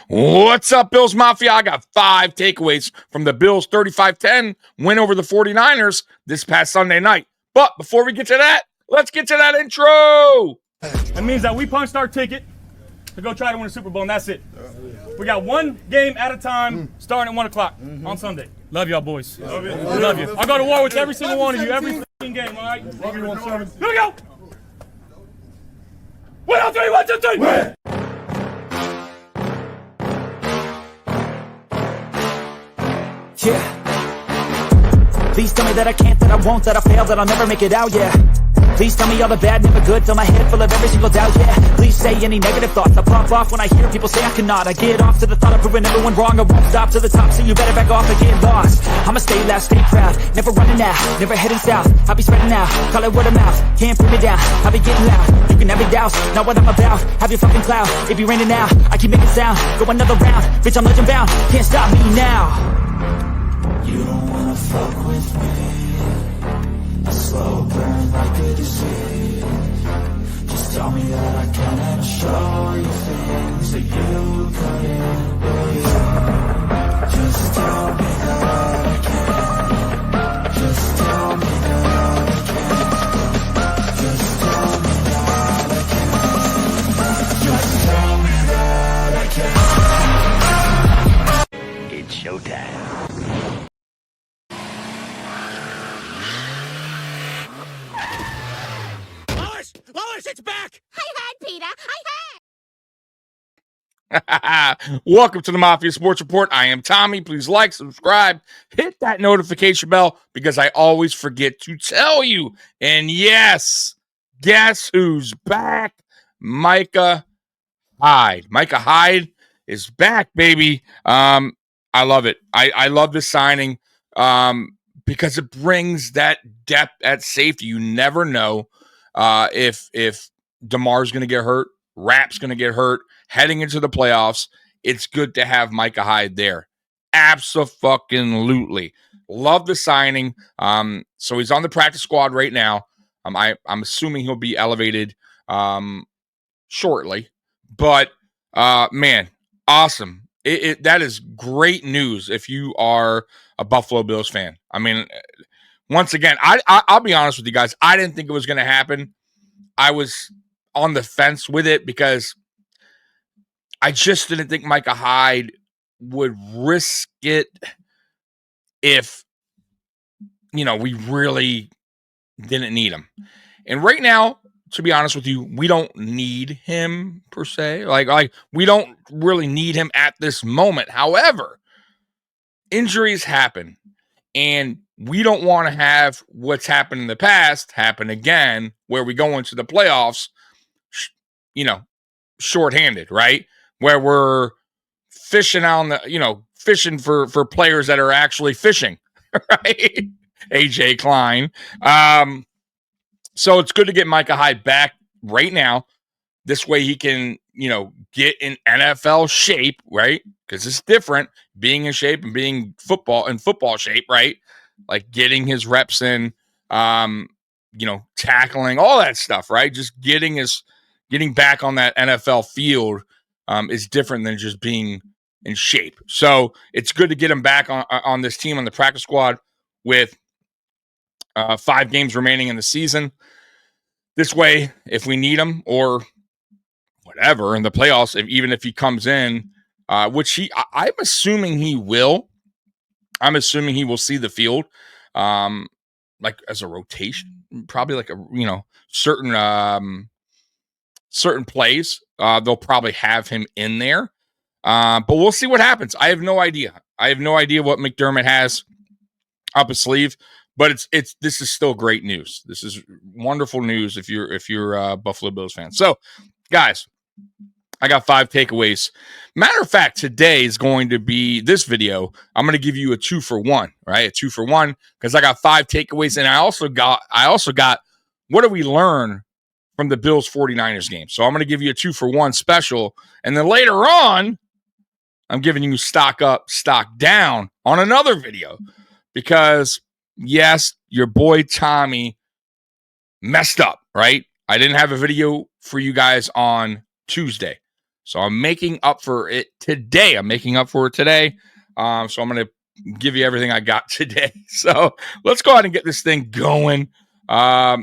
What's up, Bills Mafia? I got 5 takeaways from the Bills' 35-10 win over the 49ers this past Sunday night. But before we get to that, let's get to that intro. That means that we punched our ticket to go try to win a Super Bowl, and that's it. We got one game at a time, starting at 1 o'clock on Sunday. Love y'all, boys. Love you. Love you. I'll go to war with every single one of you, every game, all right? Here we go. 1, 2, 3, 1, 2, 3. Win. Yeah. Please tell me that I can't, that I won't, that I fail, that I'll never make it out, yeah. Please tell me all the bad, never good, fill my head full of every single doubt, yeah. Please say any negative thoughts, I pop off when I hear people say I cannot. I get off to the thought of proving everyone wrong, I won't stop to the top, so you better back off and get lost. I'ma stay loud, stay proud, never running out, never heading south. I'll be spreading out, call it word of mouth, can't put me down, I'll be getting loud. You can have it douse, not what I'm about, have your fucking cloud. It be raining now, I keep making sound, go another round, bitch I'm legend bound, can't stop me now. You don't wanna fuck with me, a slow burn like a disease. Just tell me that I can and I'll show you things that you couldn't believe. Just tell me that I can. Just tell me that I can. Just tell me that I can. Just tell me that I can. It's showtime. Lois, it's back! I heard, Peter. Welcome to the Mafia Sports Report. I am Tommy. Please like, subscribe, hit that notification bell because I always forget to tell you. And yes, guess who's back? Micah Hyde. Micah Hyde is back, baby. I love it. I love this signing because it brings that depth at safety. You never know if DeMar's going to get hurt, Rapp's going to get hurt, heading into the playoffs. It's good to have Micah Hyde there. Abso-fucking-lutely. Love the signing. So he's on the practice squad right now. I'm assuming he'll be elevated shortly. But, man, awesome. That is great news if you are a Buffalo Bills fan. I mean, once again, I'll be honest with you guys. I didn't think it was going to happen. I was on the fence with it because I just didn't think Micah Hyde would risk it if, we really didn't need him. And right now, to be honest with you, we don't need him per se. Like we don't really need him at this moment. However, injuries happen, and we don't want to have what's happened in the past happen again, where we go into the playoffs, shorthanded, right? Where we're fishing on the, fishing for players that are actually fishing, right? AJ Klein. So it's good to get Micah Hyde back right now. This way he can, get in NFL shape, right? Because it's different being in shape and being football shape, right? Like getting his reps in, tackling, all that stuff, right? Just getting back on that NFL field is different than just being in shape. So it's good to get him back on this team, on the practice squad with 5 games remaining in the season. This way, if we need him or whatever in the playoffs, even if he comes in, which I'm assuming he will. I'm assuming he will see the field, like as a rotation, probably like certain plays. They'll probably have him in there, but we'll see what happens. I have no idea. I have no idea what McDermott has up his sleeve, but this is still great news. This is wonderful news if you're a Buffalo Bills fan. So, guys, I got 5 takeaways. Matter of fact, today is going to be this video. I'm going to give you a 2-for-1, right? A 2-for-1 because I got 5 takeaways, and I also got what do we learn from the Bills 49ers game. So I'm going to give you a 2-for-1 special, and then later on, I'm giving you stock up, stock down on another video because yes, your boy Tommy messed up, right? I didn't have a video for you guys on Tuesday. So I'm making up for it today. So I'm going to give you everything I got today. So let's go ahead and get this thing going. 5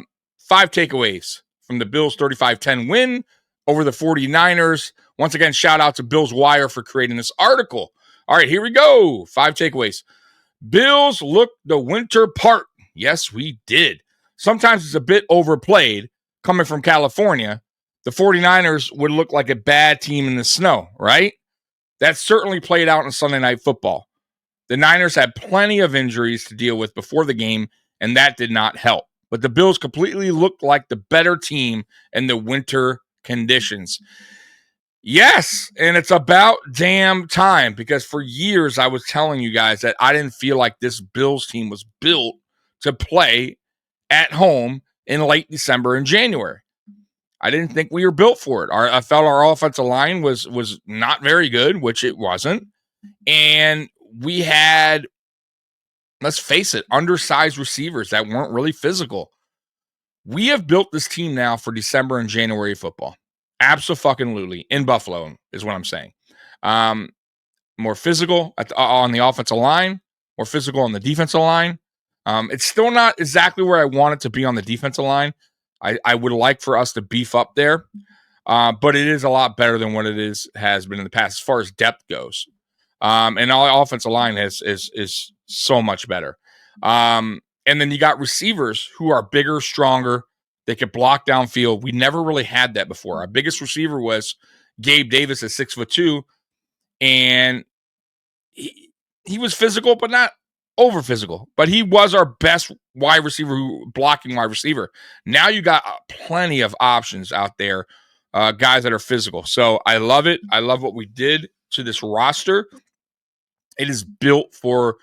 takeaways from the Bills 35-10 win over the 49ers. Once again, shout out to Bills Wire for creating this article. All right, here we go. 5 takeaways. Bills looked the winter part. Yes, we did. Sometimes it's a bit overplayed coming from California. The 49ers would look like a bad team in the snow, right? That certainly played out in Sunday Night Football. The Niners had plenty of injuries to deal with before the game, and that did not help. But the Bills completely looked like the better team in the winter conditions. Yes, and it's about damn time, because for years I was telling you guys that I didn't feel like this Bills team was built to play at home in late December and January. I didn't think we were built for it. I felt our offensive line was not very good, which it wasn't. And we had, let's face it, undersized receivers that weren't really physical. We have built this team now for December and January football. Absolutely. In Buffalo is what I'm saying. More physical on the offensive line, more physical on the defensive line. It's still not exactly where I want it to be on the defensive line. I would like for us to beef up there, but it is a lot better than what it has been in the past as far as depth goes. And our offensive line is so much better. And then you got receivers who are bigger, stronger. They could block downfield. We never really had that before. Our biggest receiver was Gabe Davis at 6'2", and he was physical, but not over physical. But he was our best wide receiver, blocking wide receiver. Now you got plenty of options out there, guys that are physical. So I love it. I love what we did to this roster. It is built for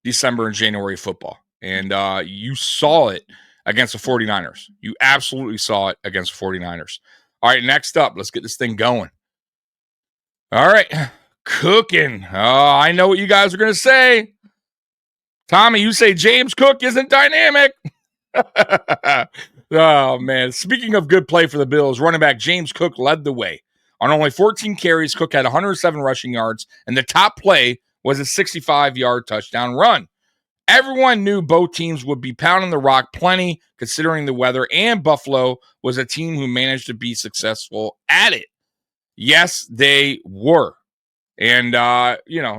December and January football. And you saw it against the 49ers. You absolutely saw it against the 49ers. All right, next up, let's get this thing going. All right, cooking. Oh, I know what you guys are going to say. Tommy, you say James Cook isn't dynamic. Oh, man. Speaking of good play for the Bills, running back James Cook led the way. On only 14 carries, Cook had 107 rushing yards, and the top play was a 65-yard touchdown run. Everyone knew both teams would be pounding the rock plenty, considering the weather, and Buffalo was a team who managed to be successful at it. Yes, they were. And,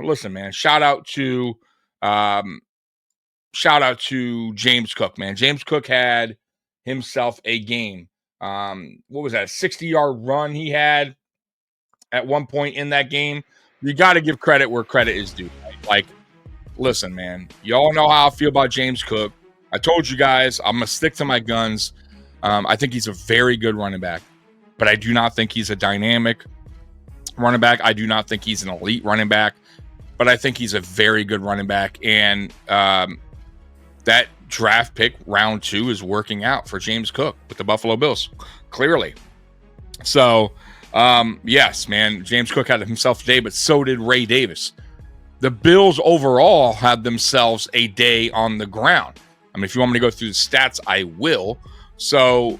listen, man, shout out to James Cook, man. James Cook had himself a game. What was that? A 60-yard run he had at one point in that game. You got to give credit where credit is due. Right? Like, listen, man, y'all know how I feel about James Cook. I told you guys I'm going to stick to my guns. I think he's a very good running back, but I do not think he's a dynamic running back. I do not think he's an elite running back, but I think he's a very good running back. And that draft pick, round 2, is working out for James Cook with the Buffalo Bills, clearly. So, yes, man, James Cook had himself a day, but so did Ray Davis. The Bills overall had themselves a day on the ground. I mean, if you want me to go through the stats, I will. So,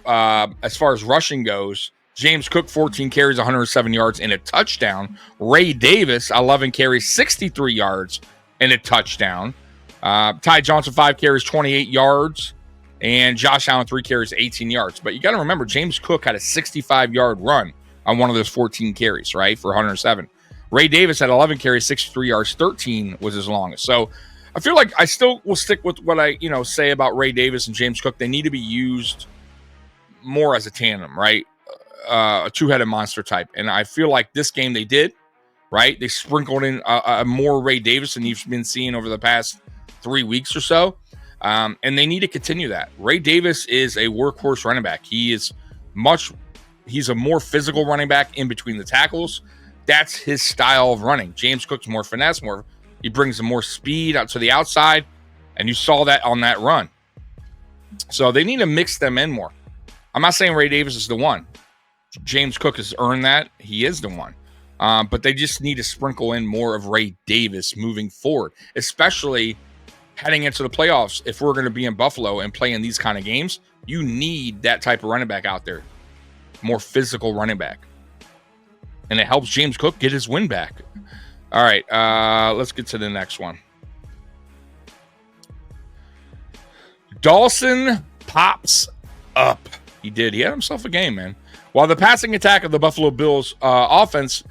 as far as rushing goes, James Cook, 14 carries, 107 yards, and a touchdown. Ray Davis, 11 carries, 63 yards, and a touchdown. Ty Johnson, 5 carries, 28 yards. And Josh Allen, 3 carries, 18 yards. But you got to remember, James Cook had a 65-yard run on one of those 14 carries, right, for 107. Ray Davis had 11 carries, 63 yards, 13 was his longest. So I feel like I still will stick with what I, say about Ray Davis and James Cook. They need to be used more as a tandem, right? A two-headed monster type. And I feel like this game they did, right? They sprinkled in more Ray Davis than you've been seeing over the past 3 weeks or so. And they need to continue that. Ray Davis is a workhorse running back. He's a more physical running back in between the tackles. That's his style of running. James Cook's more finesse, he brings more speed out to the outside, and you saw that on that run. So they need to mix them in more. I'm not saying Ray Davis is the one. James Cook has earned that. He is the one. But they just need to sprinkle in more of Ray Davis moving forward, especially heading into the playoffs. If we're going to be in Buffalo and playing these kind of games, you need that type of running back out there. More physical running back. and it helps James Cook get his win back. All right, let's get to the next one. Dawson pops up. He did. He had himself a game, man. While the passing attack of the Buffalo Bills offense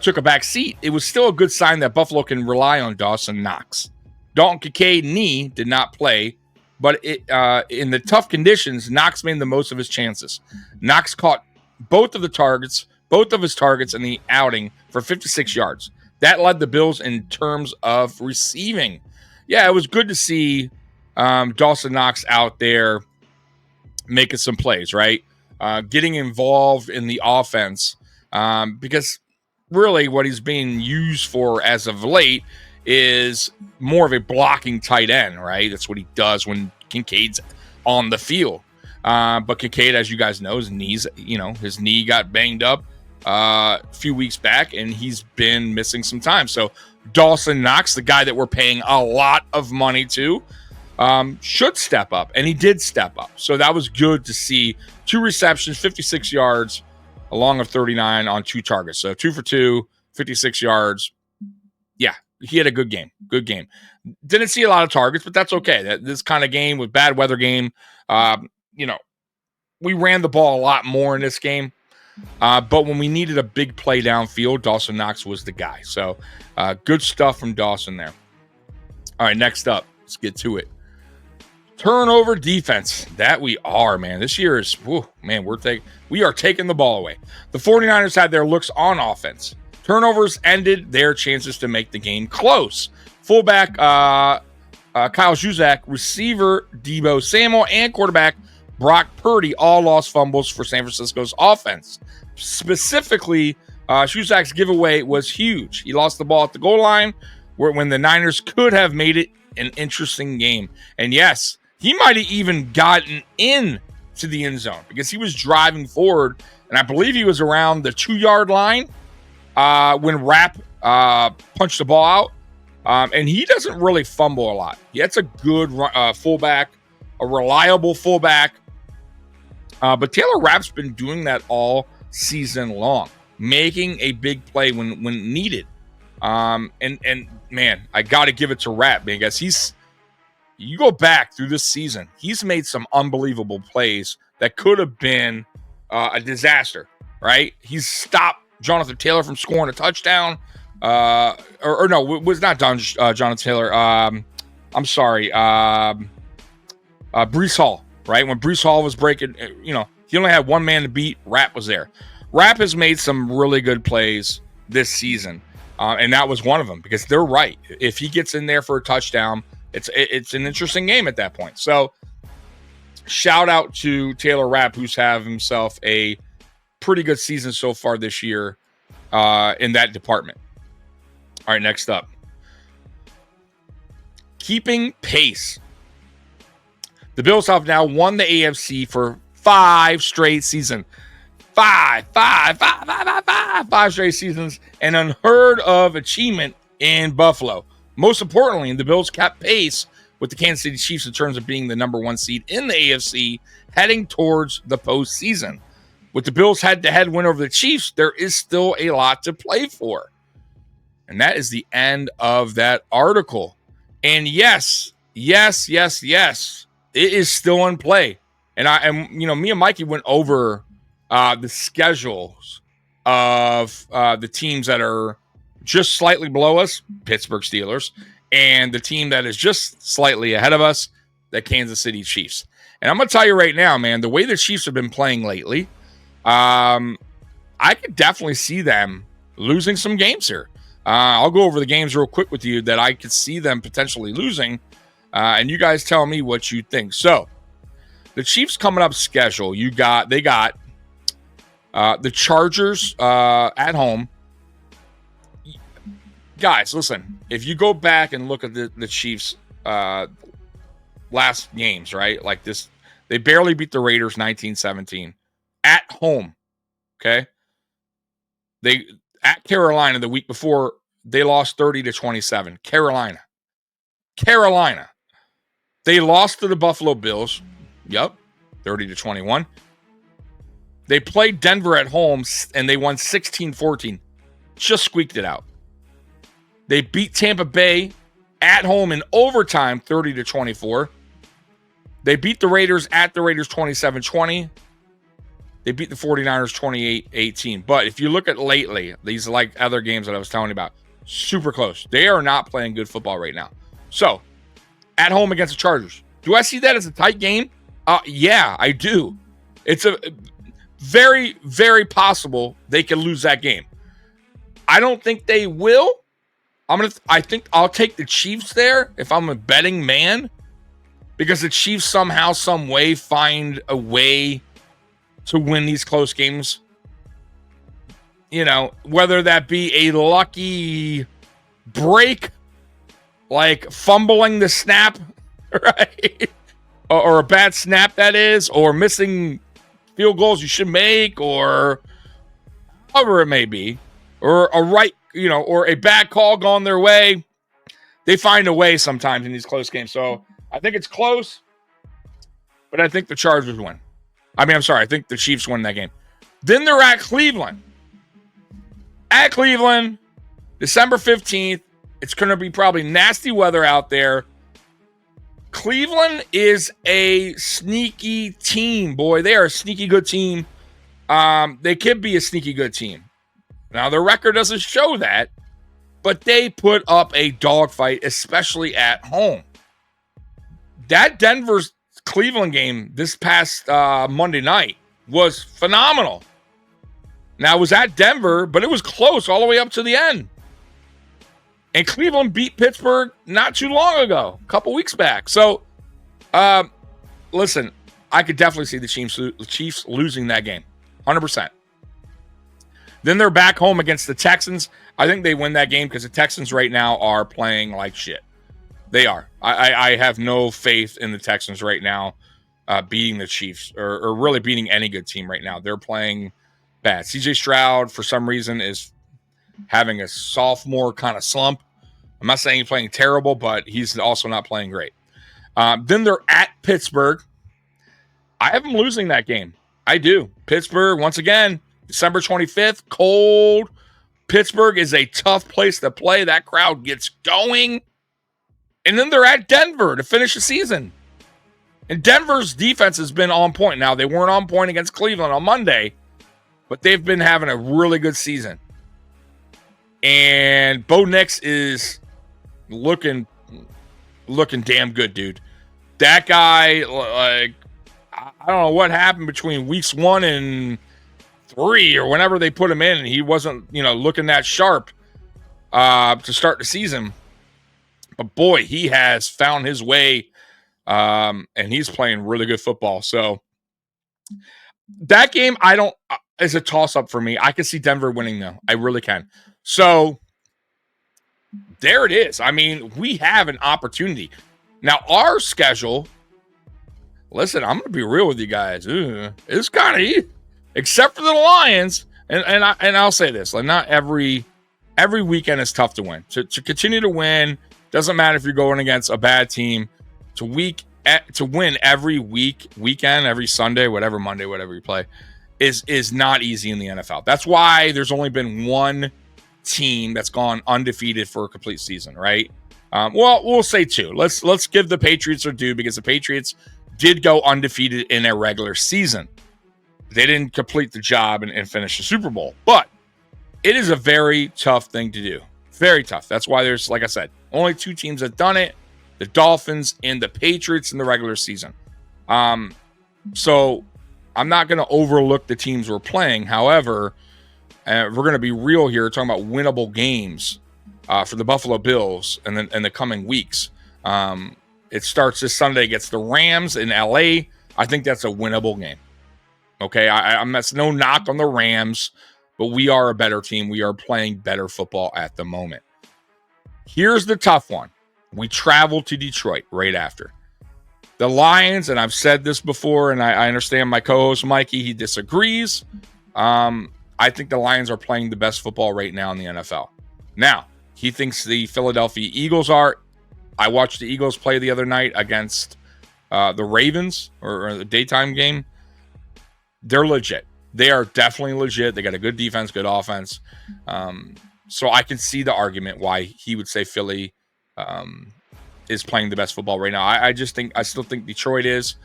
took a back seat, it was still a good sign that Buffalo can rely on Dawson Knox. Dalton Kincaid knee did not play, but in the tough conditions, Knox made the most of his chances. Knox caught both of his targets in the outing for 56 yards. That led the Bills in terms of receiving. Yeah, it was good to see Dawson Knox out there making some plays, right? Getting involved in the offense because really what he's being used for as of late is more of a blocking tight end, right? That's what he does when Kincaid's on the field. But Kincaid, as you guys know, his knee got banged up a few weeks back, and he's been missing some time. So Dawson Knox, the guy that we're paying a lot of money to, should step up, and he did step up. So that was good to see. 2 receptions, 56 yards, along with 39 on 2 targets. So 2 for 2, 56 yards. Yeah, he had a good game. Good game. Didn't see a lot of targets, but that's okay. This kind of game with bad weather game, we ran the ball a lot more in this game. But when we needed a big play downfield, Dawson Knox was the guy. So good stuff from Dawson there. All right, next up, let's get to it. Turnover defense. That we are, man. This year is, we are taking the ball away. The 49ers had their looks on offense. Turnovers ended their chances to make the game close. Fullback Kyle Juszczyk, receiver Deebo Samuel, and quarterback Brock Purdy all lost fumbles for San Francisco's offense. Specifically, Juszczyk's giveaway was huge. He lost the ball at the goal line when the Niners could have made it an interesting game. And yes, he might have even gotten in to the end zone because he was driving forward, and I believe he was around the 2-yard line when Rapp punched the ball out. And he doesn't really fumble a lot. That's a good fullback, a reliable fullback. But Taylor Rapp's been doing that all season long, making a big play when needed. And man, I got to give it to Rapp, man, because you go back through this season, he's made some unbelievable plays that could have been a disaster, right? He's stopped Jonathan Taylor from scoring a touchdown. No, it was not Jonathan Taylor. I'm sorry. Breece Hall, right? When Breece Hall was breaking, he only had one man to beat. Rapp was there. Rapp has made some really good plays this season. And that was one of them because they're right. If he gets in there for a touchdown, it's an interesting game at that point. So shout out to Taylor Rapp, who's had himself a pretty good season so far this year in that department. All right, next up. Keeping pace. The Bills have now won the AFC for 5 straight seasons. 5 straight seasons, an unheard of achievement in Buffalo. Most importantly, the Bills kept pace with the Kansas City Chiefs in terms of being the number 1 seed in the AFC heading towards the postseason. With the Bills head-to-head win over the Chiefs, there is still a lot to play for. And that is the end of that article. And yes, it is still in play. And me and Mikey went over the schedules of the teams that are just slightly below us, Pittsburgh Steelers, and the team that is just slightly ahead of us, the Kansas City Chiefs. And I'm going to tell you right now, man, the way the Chiefs have been playing lately, I could definitely see them losing some games here. I'll go over the games real quick with you that I could see them potentially losing, and you guys tell me what you think. So, the Chiefs coming up schedule, they got the Chargers at home. Guys, listen, if you go back and look at the Chiefs' last games, right? Like this, they barely beat the Raiders 19-17 at home. Okay. They at Carolina the week before, they lost 30-27. Carolina. They lost to the Buffalo Bills. Yep. 30-21. They played Denver at home, and they won 16-14. Just squeaked it out. They beat Tampa Bay at home in overtime, 30-24. They beat the Raiders at the Raiders 27-20. They beat the 49ers 28-18. But if you look at lately, these like other games that I was telling you about, super close. They are not playing good football right now. So, at home against the Chargers. Do I see that as a tight game? Yeah, I do. It's a very, very possible they can lose that game. I don't think they will. I think I'll take the Chiefs there if I'm a betting man, because the Chiefs somehow, some way find a way to win these close games. You know, whether that be a lucky break, like fumbling the snap, right? Or a bad snap, that is, or missing field goals you should make, or however it may be, or or a bad call going their way. They find a way sometimes in these close games. So I think it's close, but I think the Chargers win. I think the Chiefs win that game. Then they're at Cleveland. At Cleveland, December 15th. It's going to be probably nasty weather out there. Cleveland is a sneaky team, boy. They are a sneaky good team. They could be a sneaky good team. Now, their record doesn't show that, but they put up a dogfight, especially at home. That Denver's Cleveland game this past Monday night was phenomenal. Now, it was at Denver, but it was close all the way up to the end. And Cleveland beat Pittsburgh not too long ago, a couple weeks back. So, listen, I could definitely see the Chiefs losing that game, 100%. Then they're back home against the Texans. I think they win that game because the Texans right now are playing like shit. They are. I have no faith in the Texans right now beating the Chiefs or really beating any good team right now. They're playing bad. CJ Stroud, for some reason, is having a sophomore kind of slump. I'm not saying he's playing terrible, but he's also not playing great. Then they're at Pittsburgh. I have them losing that game. I do. Pittsburgh, once again, December 25th, cold. Pittsburgh is a tough place to play. That crowd gets going. And then they're at Denver to finish the season. And Denver's defense has been on point. Now, they weren't on point against Cleveland on Monday, but they've been having a really good season. And Bo Nix is looking damn good, dude. That guy, like, I don't know what happened between weeks 1 and 3 or whenever they put him in, and he wasn't, looking that sharp to start the season. But boy, he has found his way, and he's playing really good football. So that game, is a toss-up for me. I can see Denver winning, though. I really can. So there it is. I mean, we have an opportunity. Now, our schedule, listen, I'm going to be real with you guys. It's kind of easy, except for the Lions. And I'll say this, like, not every weekend is tough to win. To continue to win, doesn't matter if you're going against a bad team, to win every weekend, every Sunday, whatever, Monday, whatever you play, is not easy in the NFL. That's why there's only been one team that's gone undefeated for a complete season, right? Well, we'll say 2. Let's give the Patriots their due, because the Patriots did go undefeated in their regular season. They didn't complete the job and finish the Super Bowl, but it is a very tough thing to do. Very tough. That's why there's, like I said, only 2 teams that done it: the Dolphins and the Patriots in the regular season. So I'm not going to overlook the teams we're playing. However, we're going to be real here, talking about winnable games for the Buffalo Bills and then in the coming weeks. It starts this Sunday against the Rams in LA. I think that's a winnable game. Okay, I'm that's no knock on the Rams, but we are a better team. We are playing better football at the moment. Here's the tough one. We travel to Detroit right after. The Lions, and I've said this before, and I understand my co-host Mikey, he disagrees. I think the Lions are playing the best football right now in the NFL. Now, he thinks the Philadelphia Eagles are. I watched the Eagles play the other night against the Ravens, or the daytime game. They're legit. They are definitely legit. They got a good defense, good offense. So I can see the argument why he would say Philly is playing the best football right now. I still think Detroit is,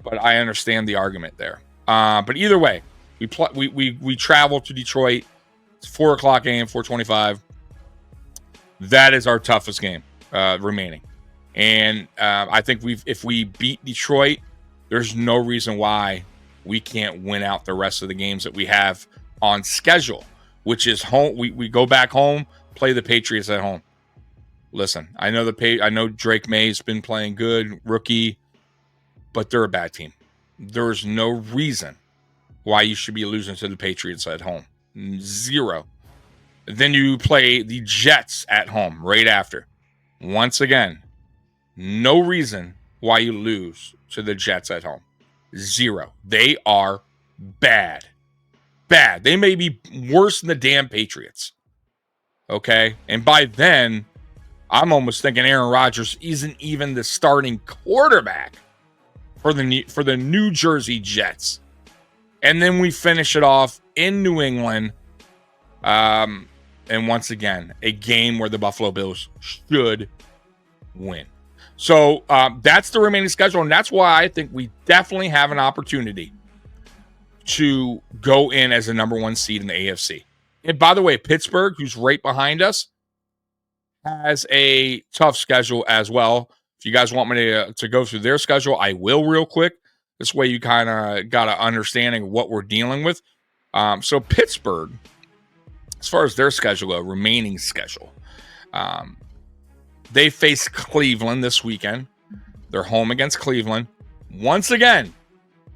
but I understand the argument there. But either way, we travel to Detroit. It's 4:00 game, 4:25. That is our toughest game remaining, and I think if we beat Detroit, there's no reason why we can't win out the rest of the games that we have on schedule, which is home. We go back home, play the Patriots at home. Listen, I know Drake May's been playing good, rookie, but they're a bad team. There's no reason why you should be losing to the Patriots at home. Zero. Then you play the Jets at home right after. Once again, no reason why you lose to the Jets at home. Zero. They are bad. Bad. They may be worse than the damn Patriots. Okay? And by then, I'm almost thinking Aaron Rodgers isn't even the starting quarterback for the New Jersey Jets. And then we finish it off in New England. And once again, a game where the Buffalo Bills should win. So that's the remaining schedule, and that's why I think we definitely have an opportunity to go in as the number 1 seed in the AFC. And by the way, Pittsburgh, who's right behind us, has a tough schedule as well. If you guys want me to go through their schedule, I will real quick. This way you kind of got an understanding of what we're dealing with. So Pittsburgh, as far as their schedule, a remaining schedule, they face Cleveland this weekend. They're home against Cleveland. Once again,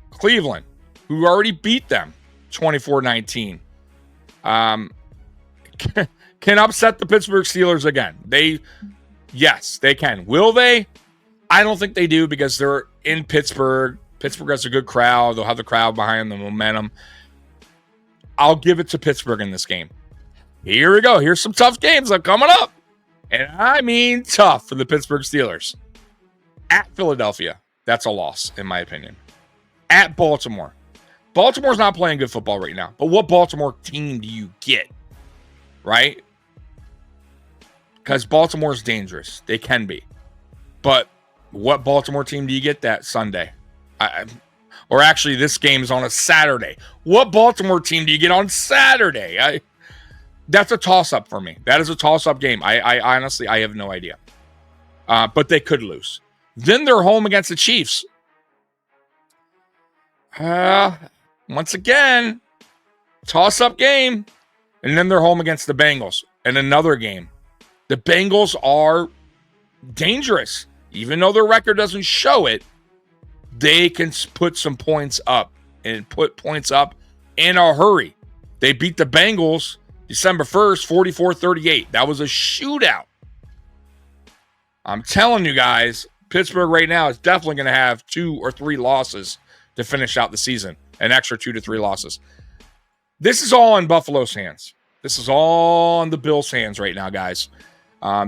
Cleveland, who already beat them 24-19, can upset the Pittsburgh Steelers again. Yes, they can. Will they? I don't think they do because they're in Pittsburgh. Pittsburgh has a good crowd. They'll have the crowd behind the momentum. I'll give it to Pittsburgh in this game. Here we go. Here's some tough games that are coming up. And I mean tough for the Pittsburgh Steelers. At Philadelphia, that's a loss, in my opinion. At Baltimore. Baltimore's not playing good football right now. But what Baltimore team do you get? Right? Because Baltimore's dangerous. They can be. But what Baltimore team do you get that Sunday? Or actually, this game is on a Saturday. What Baltimore team do you get on Saturday? That's a toss-up for me. That is a toss-up game. I honestly, I have no idea. But they could lose. Then they're home against the Chiefs. Once again, toss-up game. And then they're home against the Bengals in another game. The Bengals are dangerous. Even though their record doesn't show it, they can put some points up and put points up in a hurry. They beat the Bengals December 1st, 44-38. That was a shootout. I'm telling you guys, Pittsburgh right now is definitely going to have 2 or 3 losses to finish out the season. An extra 2 to 3 losses. This is all in Buffalo's hands. This is all in the Bills' hands right now, guys.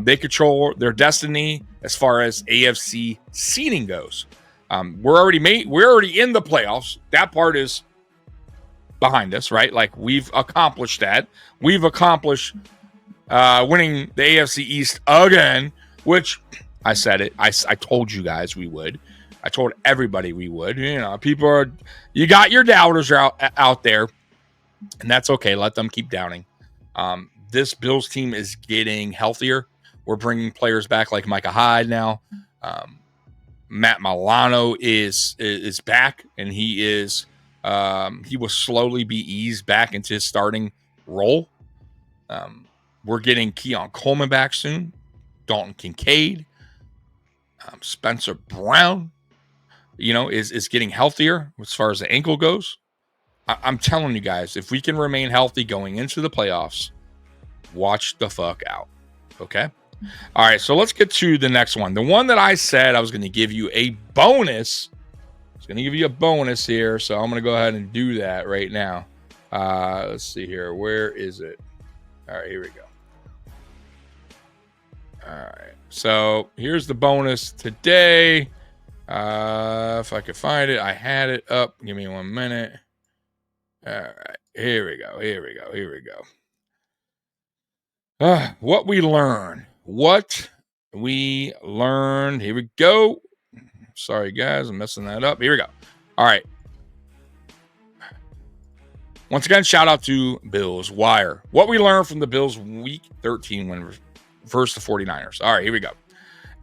They control their destiny as far as AFC seeding goes. We're already in the playoffs. That part is behind us, right? Like, we've accomplished that. We've accomplished winning the AFC East again, which I said it. I told you guys we would. I told everybody we would. You know, you got your doubters out there, and that's okay. Let them keep doubting. This Bills team is getting healthier. We're bringing players back like Micah Hyde now. Matt Milano is back, and he will slowly be eased back into his starting role. We're getting Keon Coleman back soon. Dalton Kincaid. Spencer Brown, is getting healthier as far as the ankle goes. I'm telling you guys, if we can remain healthy going into the playoffs, watch the fuck out. Okay? All right, so let's get to the next one. The one that I said I was going to give you a bonus. I was going to give you a bonus here, so I'm going to go ahead and do that right now. Let's see here. Where is it? All right, here we go. All right, so here's the bonus today. If I could find it, I had it up. Give me 1 minute. All right. Here we go. What we learned. Here we go. Sorry, guys. I'm messing that up. Here we go. All right. Once again, shout out to Bills Wire. What we learned from the Bills Week 13 win versus the 49ers. All right, here we go.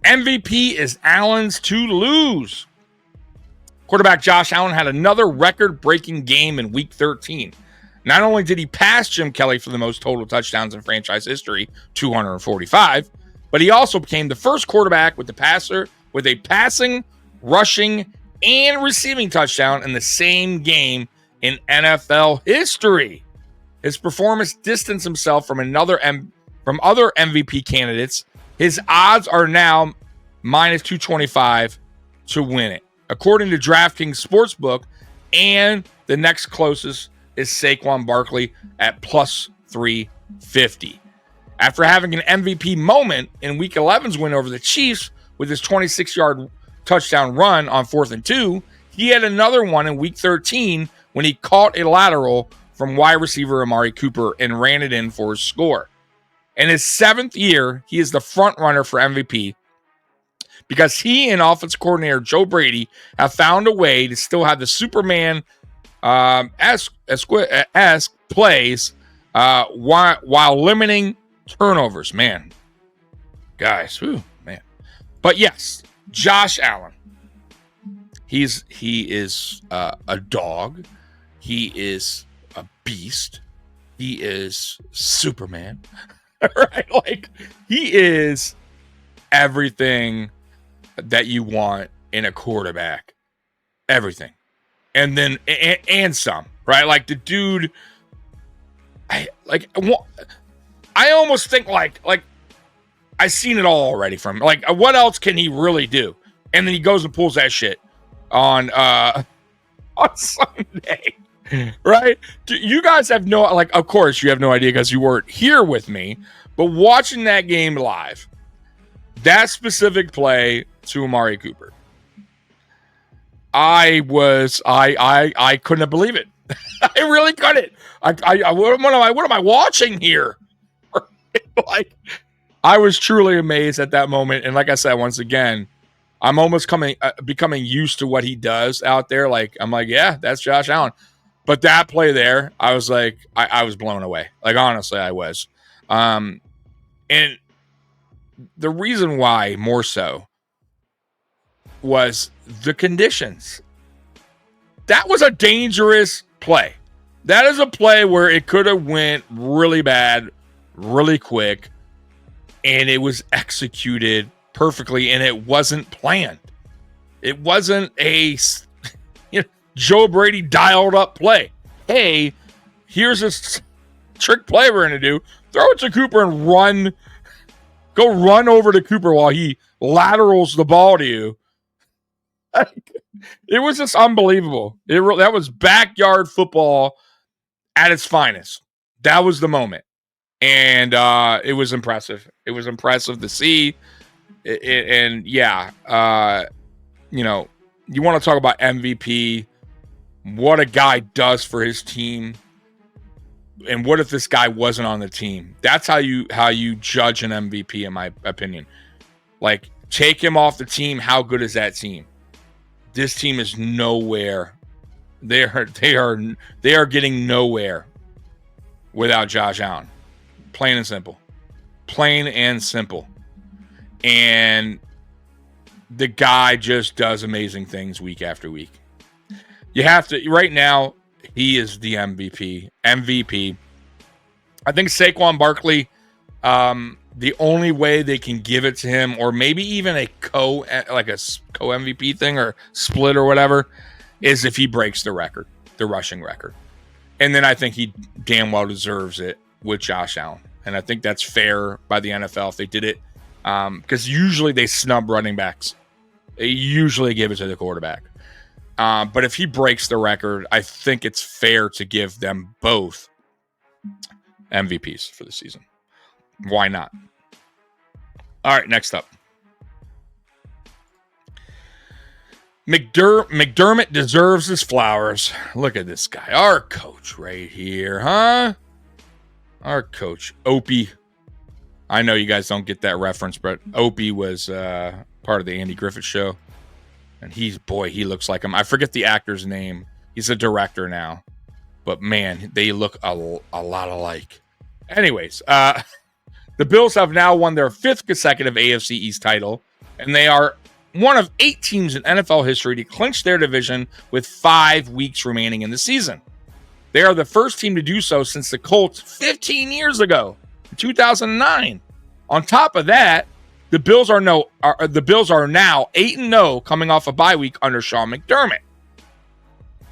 MVP is Allen's to lose. Quarterback Josh Allen had another record-breaking game in Week 13. Not only did he pass Jim Kelly for the most total touchdowns in franchise history, 245, but he also became the first quarterback with a passing, rushing, and receiving touchdown in the same game in NFL history. His performance distanced himself from other MVP candidates. His odds are now minus 225 to win it, according to DraftKings Sportsbook, and the next closest is Saquon Barkley at plus 350. After having an MVP moment in Week 11's win over the Chiefs with his 26-yard touchdown run on 4th and 2, he had another one in Week 13 when he caught a lateral from wide receiver Amari Cooper and ran it in for his score. In his 7th year, he is the front runner for MVP because he and offensive coordinator Joe Brady have found a way to still have the Superman esque plays while limiting turnovers. Man, guys, man. But yes, Josh Allen. He is a dog. He is a beast. He is Superman. Right? Like, he is everything that you want in a quarterback. Everything. And then, and some, right? Like, the dude, I almost think like I've seen it all already from him. Like, what else can he really do? And then he goes and pulls that shit on Sunday. Right? You guys have of course you have no idea because you weren't here with me, but watching that game live, that specific play to Amari Cooper, I couldn't believe it. I really couldn't. What am I watching here? Like, I was truly amazed at that moment. And like I said, once again, I'm almost becoming used to what he does out there. Like, I'm like, yeah, that's Josh Allen. But that play there, I was like, I was blown away. Like, honestly, I was. And the reason why more so was the conditions. That was a dangerous play. That is a play where it could have went really bad, really quick, and it was executed perfectly, and it wasn't planned. It wasn't a Joe Brady dialed up play. Hey, here's this trick play we're going to do. Throw it to Cooper and go run over to Cooper while he laterals the ball to you. It was just unbelievable. That was backyard football at its finest. That was the moment. And it was impressive. It was impressive to see. And yeah, you want to talk about MVP, what a guy does for his team. And what if this guy wasn't on the team? That's how you judge an MVP, in my opinion. Like, take him off the team. How good is that team? This team is nowhere. They are getting nowhere without Josh Allen. Plain and simple. Plain and simple. And the guy just does amazing things week after week. You have to, right now, he is the MVP. I think Saquon Barkley, the only way they can give it to him, or maybe even a co-MVP thing or split or whatever, is if he breaks the record, the rushing record. And then I think he damn well deserves it with Josh Allen. And I think that's fair by the NFL if they did it. Because usually they snub running backs. They usually give it to the quarterback. But if he breaks the record, I think it's fair to give them both MVPs for the season. Why not? All right, next up. McDermott deserves his flowers. Look at this guy. Our coach right here, huh? Our coach, Opie. I know you guys don't get that reference, but Opie was part of the Andy Griffith Show. And he looks like him. I forget the actor's name. He's a director now. But, man, they look a lot alike. Anyways, the Bills have now won their 5th consecutive AFC East title, and they are one of 8 teams in NFL history to clinch their division with 5 weeks remaining in the season. They are the first team to do so since the Colts 15 years ago, in 2009. On top of that, the Bills are now 8-0 coming off a bye week under Sean McDermott.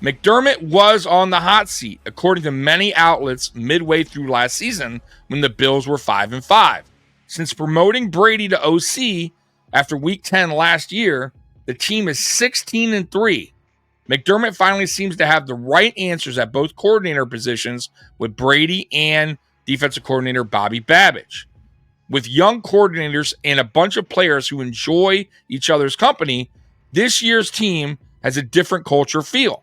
McDermott was on the hot seat, according to many outlets, midway through last season when the Bills were 5-5. Since promoting Brady to OC after Week 10 last year, the team is 16-3. McDermott finally seems to have the right answers at both coordinator positions with Brady and defensive coordinator Bobby Babbage. With young coordinators and a bunch of players who enjoy each other's company, this year's team has a different culture feel.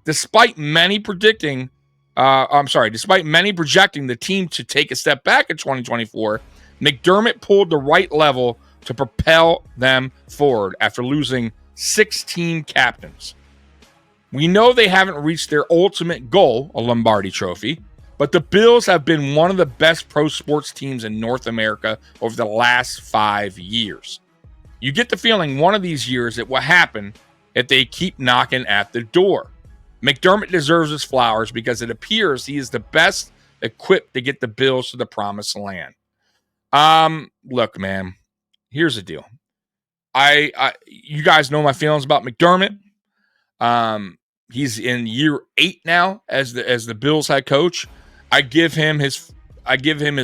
Despite many projecting the team to take a step back in 2024, McDermott pulled the right level to propel them forward after losing 6 team captains. We know they haven't reached their ultimate goal, a Lombardi trophy, but the Bills have been one of the best pro sports teams in North America over the last 5 years. You get the feeling one of these years it will happen if they keep knocking at the door. McDermott deserves his flowers because it appears he is the best equipped to get the Bills to the promised land. Look, man, here's the deal. You guys know my feelings about McDermott. He's in year 8 now as the Bills head coach. I give him his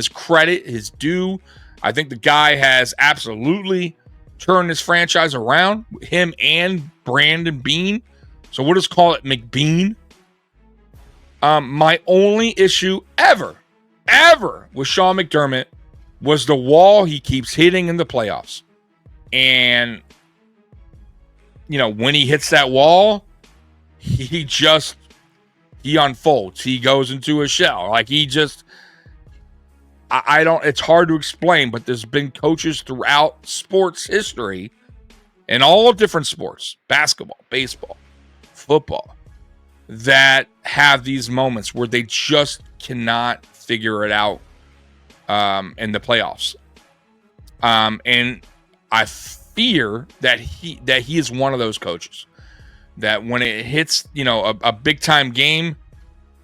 credit, his due. I think the guy has absolutely turned this franchise around. Him and Brandon Beane. So we'll just call it McBean. My only issue ever with Sean McDermott was the wall he keeps hitting in the playoffs. And, when he hits that wall, he unfolds. He goes into a shell. Like it's hard to explain, but there's been coaches throughout sports history in all different sports, basketball, baseball, football, that have these moments where they just cannot figure it out in the playoffs. And I fear that he is one of those coaches that when it hits, a big time game,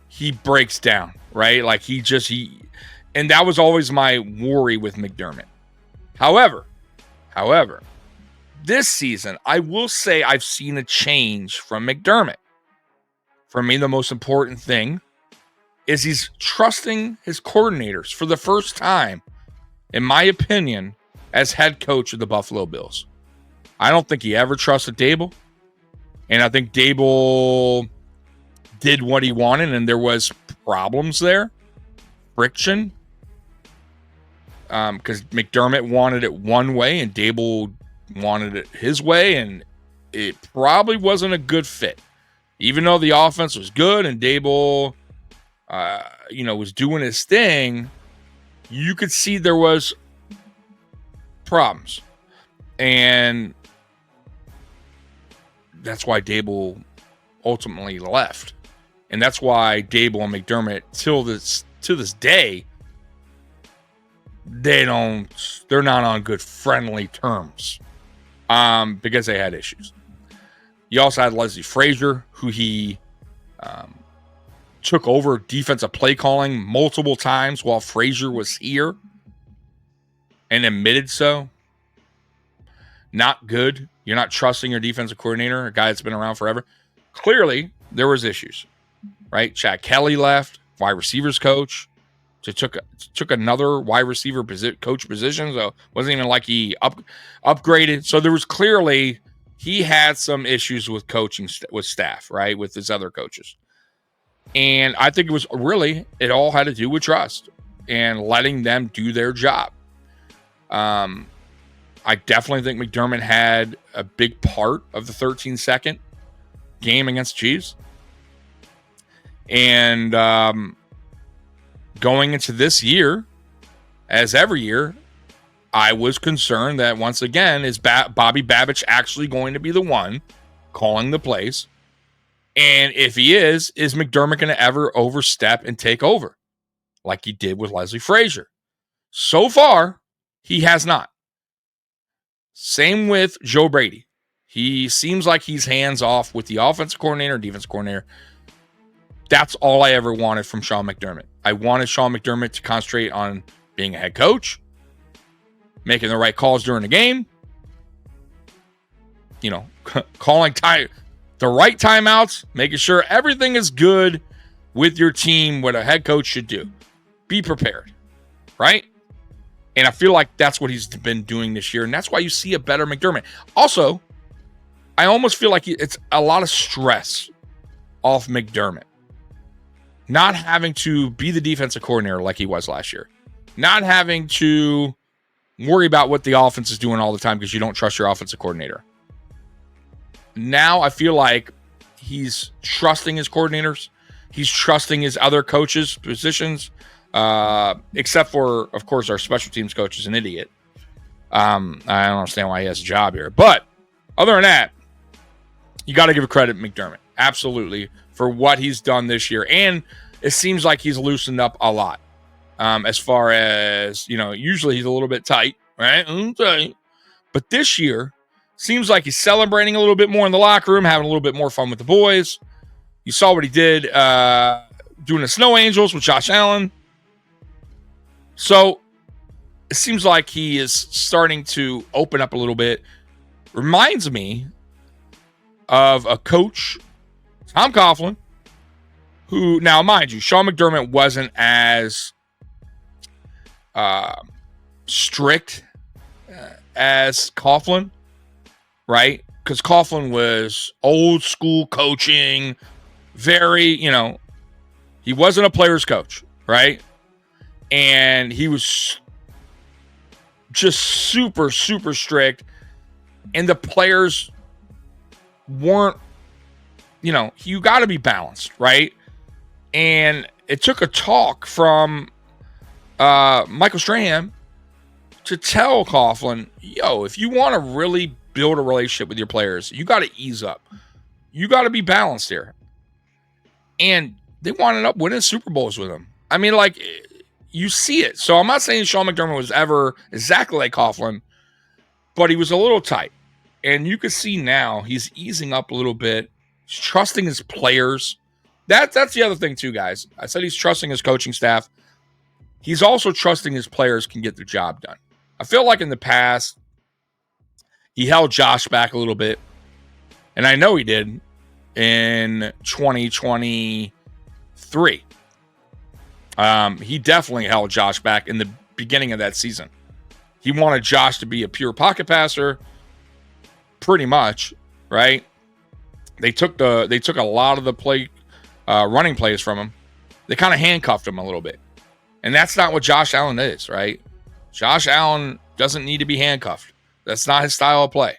he breaks down, right? Like and that was always my worry with McDermott. However, this season, I will say I've seen a change from McDermott. For me, the most important thing is he's trusting his coordinators for the first time, in my opinion, as head coach of the Buffalo Bills. I don't think he ever trusted Dable. And I think Dable did what he wanted, and there was problems there, friction, because McDermott wanted it one way and Dable wanted it his way, and it probably wasn't a good fit. Even though the offense was good and Dable, was doing his thing, you could see there was problems, and that's why Dable ultimately left. And that's why Dable and McDermott to this day, they're not on good friendly terms. Because they had issues. You also had Leslie Frazier, who he took over defensive play calling multiple times while Frazier was here and admitted so. Not good. You're not trusting your defensive coordinator, a guy that's been around forever. Clearly, there was issues, right? Chad Kelly left, wide receivers coach. So took another wide receiver coach position. So it wasn't even like he upgraded. So there was clearly he had some issues with coaching with staff, right, with his other coaches. And I think it all had to do with trust and letting them do their job. I definitely think McDermott had a big part of the 13-second game against the Chiefs. And going into this year, as every year, I was concerned that once again, is Bobby Babich actually going to be the one calling the plays? And if he is McDermott going to ever overstep and take over like he did with Leslie Frazier? So far, he has not. Same with Joe Brady. He seems like he's hands off with the offensive coordinator, defensive coordinator. That's all I ever wanted from Sean McDermott. I wanted Sean McDermott to concentrate on being a head coach, making the right calls during the game, calling the right timeouts, making sure everything is good with your team, what a head coach should do. Be prepared, right? And I feel like that's what he's been doing this year, and that's why you see a better McDermott. Also, I almost feel like it's a lot of stress off McDermott. Not having to be the defensive coordinator like he was last year. Not having to worry about what the offense is doing all the time because you don't trust your offensive coordinator. Now I feel like he's trusting his coordinators. He's trusting his other coaches' positions, except for, of course, our special teams coach is an idiot. I don't understand why he has a job here. But other than that, you got to give credit to McDermott. Absolutely. For what he's done this year. And it seems like he's loosened up a lot. As far as, usually he's a little bit tight, right? But this year, seems like he's celebrating a little bit more in the locker room, having a little bit more fun with the boys. You saw what he did doing the Snow Angels with Josh Allen. So it seems like he is starting to open up a little bit. Reminds me of a coach, Tom Coughlin, who, now mind you, Sean McDermott wasn't as strict as Coughlin, right? Because Coughlin was old school coaching, very, he wasn't a player's coach, right? And he was just super, super strict. And the players weren't, you got to be balanced, right? And it took a talk from Michael Strahan to tell Coughlin, if you want to really build a relationship with your players, you got to ease up. You got to be balanced here. And they wound up winning Super Bowls with him. I mean, you see it. So I'm not saying Sean McDermott was ever exactly like Coughlin, but he was a little tight. And you can see now he's easing up a little bit. He's trusting his players. That's the other thing too, guys. I said he's trusting his coaching staff. He's also trusting his players can get the job done. I feel like in the past, he held Josh back a little bit. And I know he did in 2023. He definitely held Josh back in the beginning of that season. He wanted Josh to be a pure pocket passer, pretty much, right? They took a lot of the running plays from him. They kind of handcuffed him a little bit. And that's not what Josh Allen is, right? Josh Allen doesn't need to be handcuffed. That's not his style of play.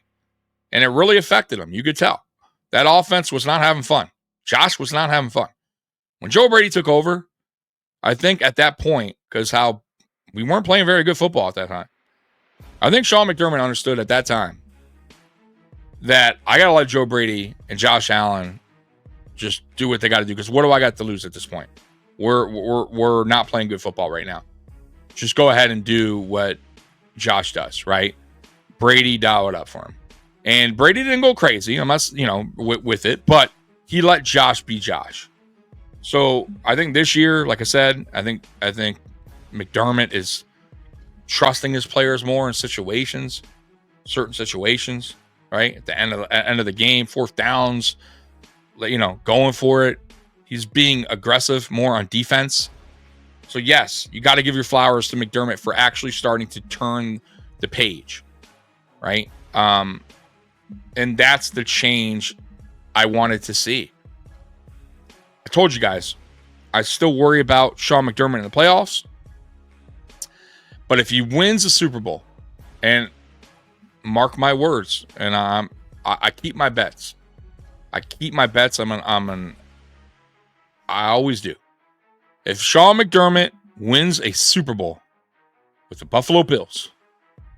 And it really affected him. You could tell. That offense was not having fun. Josh was not having fun. When Joe Brady took over, I think at that point, because how we weren't playing very good football at that time, I think Sean McDermott understood at that time that I got to let Joe Brady and Josh Allen just do what they got to do. Because what do I got to lose at this point? We're not playing good football right now. Just go ahead and do what Josh does, right? Brady dial it up for him. And Brady didn't go crazy, unless, with it, but he let Josh be Josh. So I think this year, like I said, I think McDermott is trusting his players more in certain situations, right? At the end of the game, fourth downs, going for it. He's being aggressive more on defense. So yes, you got to give your flowers to McDermott for actually starting to turn the page, right? And that's the change I wanted to see. I told you guys, I still worry about Sean McDermott in the playoffs. But if he wins the Super Bowl, and Mark my words, and I keep my bets. I keep my bets. I always do. If Sean McDermott wins a Super Bowl with the Buffalo Bills,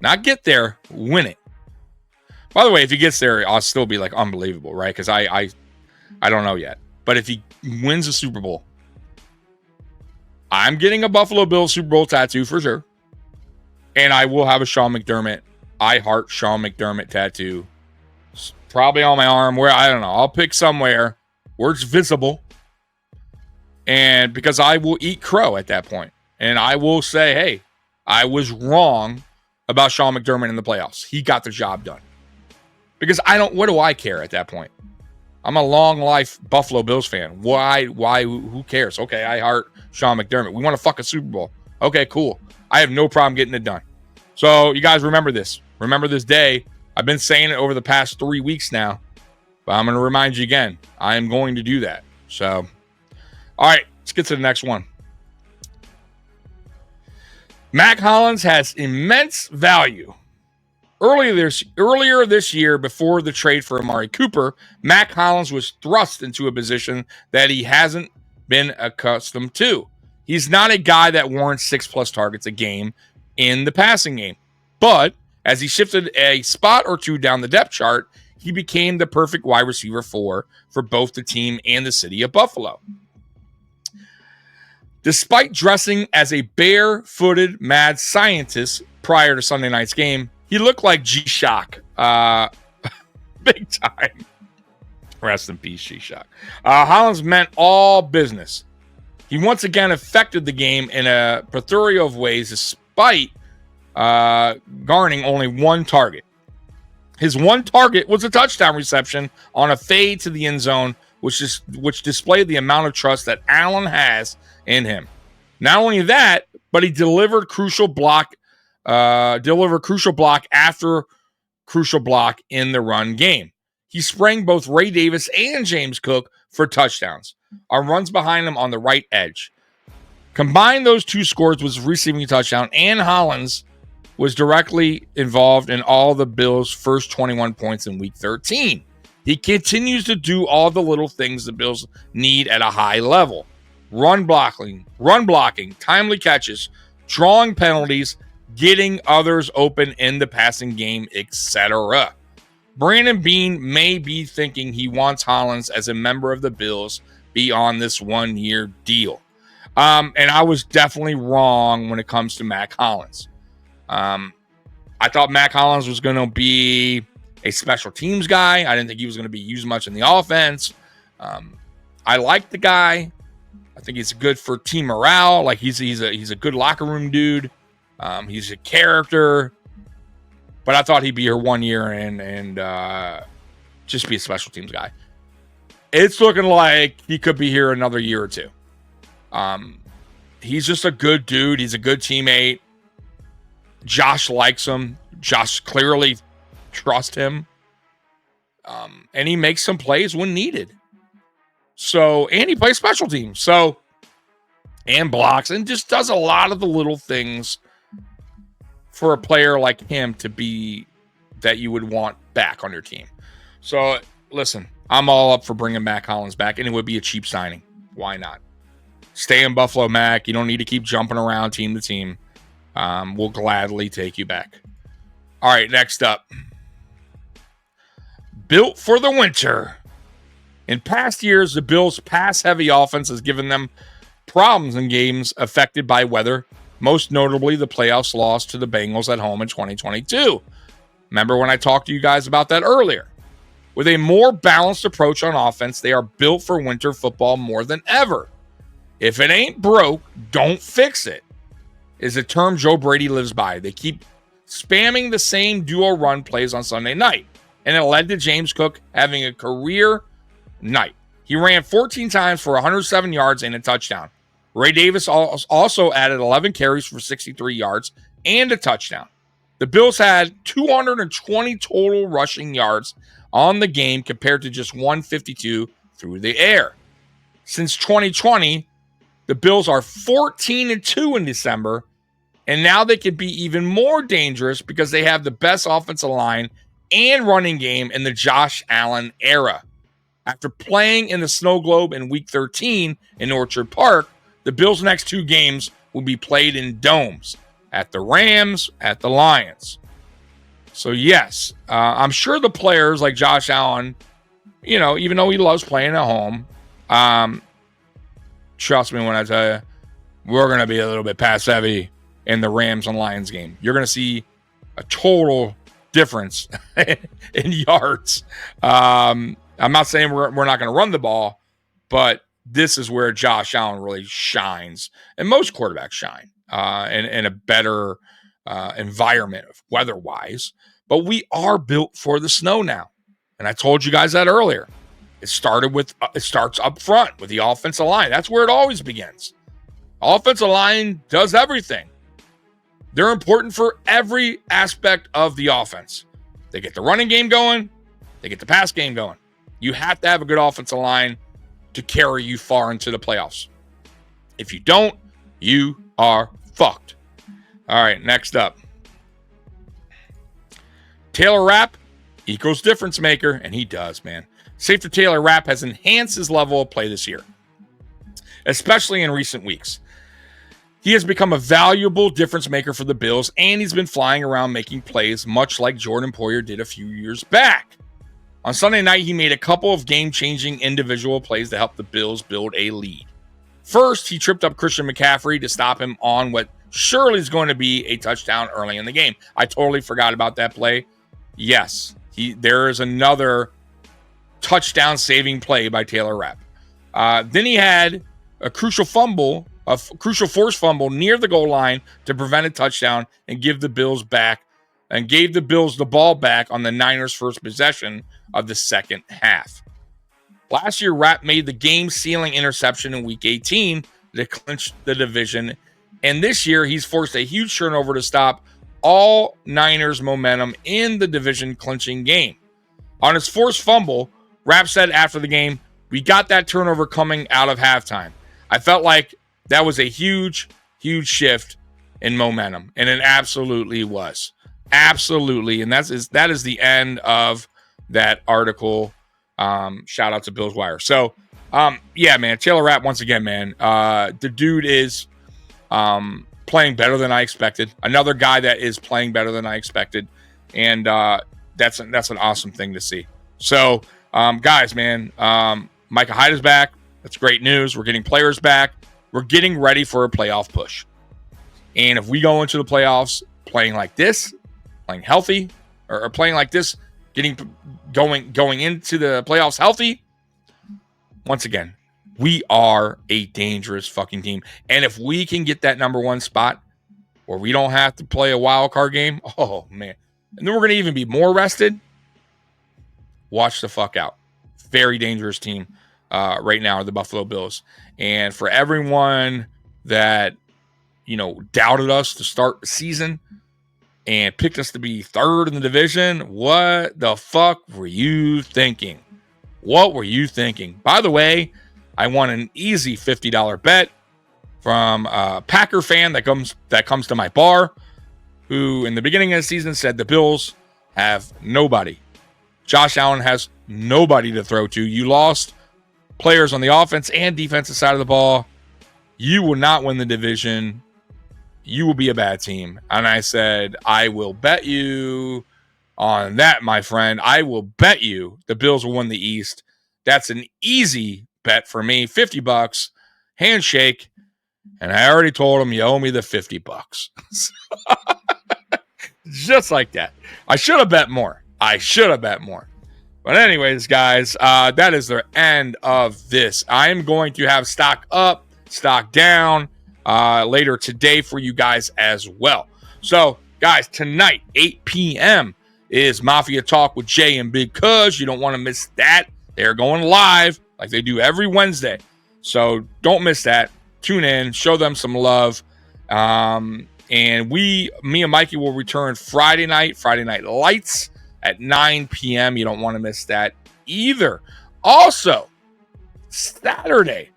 not get there, win it. By the way, if he gets there, I'll still be like unbelievable, right? Because I don't know yet. But if he wins a Super Bowl, I'm getting a Buffalo Bills Super Bowl tattoo for sure. And I will have a Sean McDermott, I heart Sean McDermott tattoo. Probably on my arm where, I don't know. I'll pick somewhere where it's visible. And because I will eat crow at that point. And I will say, hey, I was wrong about Sean McDermott in the playoffs. He got the job done. Because what do I care at that point? I'm a long life Buffalo Bills fan. Why, who cares? Okay, I heart Sean McDermott. We want to fuck a Super Bowl. Okay, cool. I have no problem getting it done. So you guys remember this. Remember this day. I've been saying it over the past 3 weeks now. But I'm going to remind you again. I am going to do that. So, all right, let's get to the next one. Mac Hollins has immense value. Earlier this year, before the trade for Amari Cooper, Mac Hollins was thrust into a position that he hasn't been accustomed to. He's not a guy that warrants 6+ targets a game in the passing game. But as he shifted a spot or two down the depth chart, he became the perfect wide receiver for both the team and the city of Buffalo. Despite dressing as a bare-footed mad scientist prior to Sunday night's game, he looked like G-Shock. Big time. Rest in peace, G-Shock. Hollins meant all business. He once again affected the game in a plethora of ways, despite garnering only one target. His one target was a touchdown reception on a fade to the end zone, which displayed the amount of trust that Allen has in him. Not only that, but he delivered crucial block after crucial block in the run game. He sprang both Ray Davis and James Cook for touchdowns on runs behind him on the right edge. Combine those two scores with receiving touchdown, and Hollins was directly involved in all the Bills' first 21 points in Week 13. He continues to do all the little things the Bills need at a high level. Run blocking, timely catches, drawing penalties, getting others open in the passing game, etc. Brandon Beane may be thinking he wants Hollins as a member of the Bills beyond this 1-year deal. And I was definitely wrong when it comes to Mac Hollins. I thought Mac Hollins was going to be a special teams guy. I didn't think he was going to be used much in the offense. I like the guy. I think he's good for team morale. Like he's a good locker room dude. He's a character. But I thought he'd be here 1 year and just be a special teams guy. It's looking like he could be here another year or two. He's just a good dude. He's a good teammate. Josh likes him. Josh clearly trusts him. And he makes some plays when needed. So, and he plays special teams. So, and blocks and just does a lot of the little things for a player like him to be that you would want back on your team. So, listen, I'm all up for bringing Mac Hollins back, and it would be a cheap signing. Why not? Stay in Buffalo, Mac. You don't need to keep jumping around team to team. We'll gladly take you back. All right, next up. Built for the winter. In past years, the Bills' pass-heavy offense has given them problems in games affected by weather, most notably the playoffs loss to the Bengals at home in 2022. Remember when I talked to you guys about that earlier? With a more balanced approach on offense, they are built for winter football more than ever. If it ain't broke, don't fix it, is a term Joe Brady lives by. They keep spamming the same duo run plays on Sunday night, and it led to James Cook having a career night. He ran 14 times for 107 yards and a touchdown. Ray Davis also added 11 carries for 63 yards and a touchdown. The Bills had 220 total rushing yards on the game compared to just 152 through the air. Since 2020, the Bills are 14-2 in December And now they could be even more dangerous because they have the best offensive line and running game in the Josh Allen era. After playing in the Snow Globe in Week 13 in Orchard Park, the Bills' next 2 games will be played in domes, at the Rams, at the Lions. So yes, I'm sure the players like Josh Allen, even though he loves playing at home, trust me when I tell you, we're going to be a little bit pass heavy in the Rams and Lions game. You're going to see a total difference in yards. I'm not saying we're not going to run the ball, but this is where Josh Allen really shines, and most quarterbacks shine in a better environment weather-wise. But we are built for the snow now, and I told you guys that earlier. It starts up front with the offensive line. That's where it always begins. Offensive line does everything. They're important for every aspect of the offense. They get the running game going. They get the pass game going. You have to have a good offensive line to carry you far into the playoffs. If you don't, you are fucked. All right, next up. Taylor Rapp equals difference maker, and he does, man. Safety Taylor Rapp has enhanced his level of play this year, especially in recent weeks. He has become a valuable difference maker for the Bills, and he's been flying around making plays, much like Jordan Poyer did a few years back. On Sunday night, he made a couple of game-changing individual plays to help the Bills build a lead. First, he tripped up Christian McCaffrey to stop him on what surely is going to be a touchdown early in the game. I totally forgot about that play. Yes, there is another touchdown-saving play by Taylor Rapp. Then he had a crucial forced fumble near the goal line to prevent a touchdown and gave the Bills the ball back on the Niners' first possession of the second half. Last year, Rapp made the game-sealing interception in Week 18 to clinch the division, and this year he's forced a huge turnover to stop all Niners' momentum in the division-clinching game. On his forced fumble, Rapp said after the game, "We got that turnover coming out of halftime. I felt like that was a huge, huge shift in momentum," and it absolutely was. Absolutely, and that is the end of that article. Shout out to Bills Wire. So, yeah, man, Taylor Rapp once again, man. The dude is playing better than I expected. Another guy that is playing better than I expected, and that's an awesome thing to see. So, guys, man, Micah Hyde is back. That's great news. We're getting players back. We're getting ready for a playoff push. And if we go into the playoffs playing like this, playing healthy, or playing like this, going into the playoffs healthy, once again, we are a dangerous fucking team. And if we can get that number 1 spot where we don't have to play a wild card game, oh man, and then we're going to even be more rested, watch the fuck out. Very dangerous team right now are the Buffalo Bills. And for everyone that, doubted us to start the season and picked us to be third in the division, what the fuck were you thinking? What were you thinking? By the way, I won an easy $50 bet from a Packer fan that comes to my bar, who in the beginning of the season said the Bills have nobody. Josh Allen has nobody to throw to. You lost players on the offense and defensive side of the ball. You will not win the division. You will be a bad team. And I said, I will bet you on that, my friend. I will bet you the Bills will win the East. That's an easy bet for me. $50, handshake. And I already told him, you owe me the $50. Just like that. I should have bet more. But anyways, guys, that is the end of this. I am going to have stock up, stock down later today for you guys as well. So, guys, tonight, 8 p.m. is Mafia Talk with Jay and Big Cuz. You don't want to miss that. They're going live like they do every Wednesday. So don't miss that. Tune in, show them some love. And me and Mikey will return Friday Night Lights at 9 p.m. You don't want to miss that either. Also, Saturday,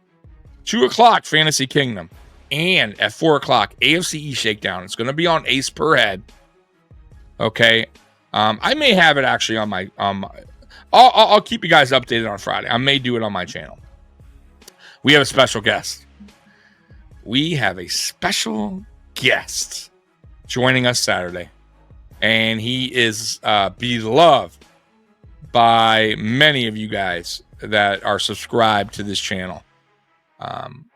2 o'clock, Fantasy Kingdom. And at 4 o'clock, AFC Shakedown. It's going to be on Ace per head. Okay. I may have it actually on my I'll keep you guys updated on Friday. I may do it on my channel. We have a special guest. We have a special guest joining us Saturday. And he is beloved by many of you guys that are subscribed to this channel. I'm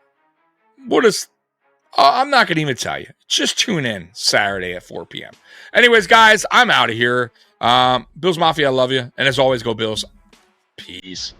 not going to even tell you. Just tune in Saturday at 4 p.m. Anyways, guys, I'm out of here. Bills Mafia, I love you. And as always, go Bills. Peace.